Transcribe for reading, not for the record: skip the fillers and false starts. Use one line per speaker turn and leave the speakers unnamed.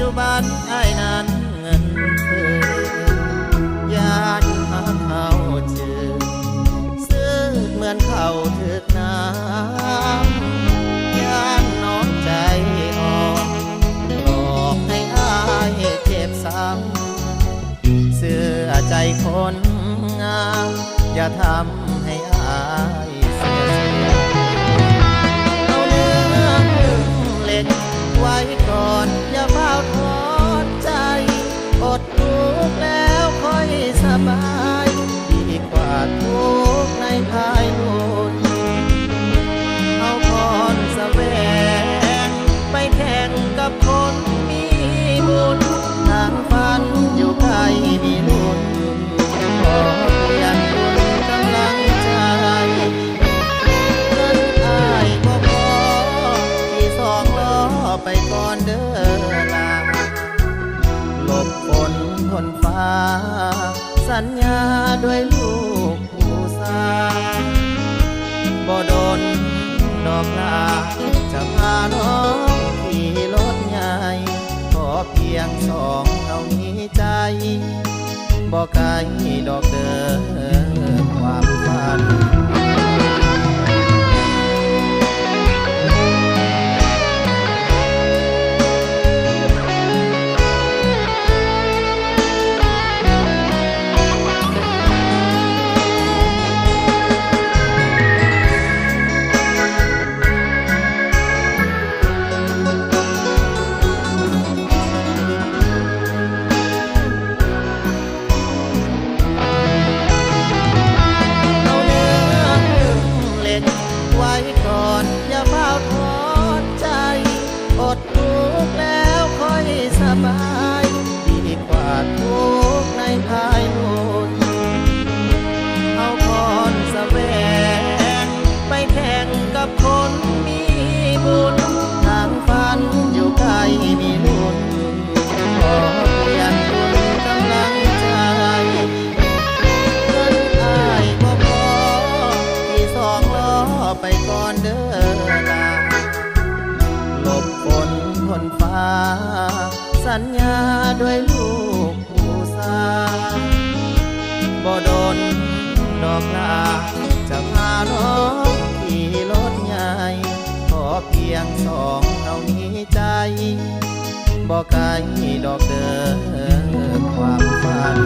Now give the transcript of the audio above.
จุบันไอ้นั้นเงินเคือยานหาเขาเจอซื้อเหมือนเขาถึกน้ำยานน้องใจอ่อนหลอกให้อายเจ็บซ้ำเสื้อใจคนงามอย่าทำให้อายเสียเอาเนื้อเหล็กไว้ก่อนอย่าเฝ้าทอดใจอดทุกข์แล้วค่อยสบายดีกว่าทุกข์ในภายลุ่นเอาพรแสวงไปแข่งกับคนมีบุญทางฝันอยู่ไกลมีลุ้นขอเพียงคุณกำลังใจเงินอายก็พอที่สองล้อไปก่อนเด้อลาหลบฝนทนฟ้าสัญญาด้วยลูกผู้สาบ่โดนดอกลาจะพาน้องขี่รถใหญ่ขอเพียงสองเท่านี้ใจบ่ไกลดอกเด้อความฝันไว้ก่อนอย่าเฝ้าทอดใจอดทุกข์แล้วค่อยสบายดีกว่าทุกข์ในภายลุ่นเอาพรแสวงไปแข่งกับคนมีบุญทางฝันอยู่ไกลมีลุ้นขอเพียงคุณกำลังใจเงินอายก็พอที่สองล้อไปก่อนเด้อลาหลบฝนทนฟ้าสัญญาด้วยลูกผู้สาบ่โดนดอกลาจะพาน้องขี่รถใหญ่ขอเพียงสองเท่านี้ใจบ่ไกลดอกเด้อความฝัน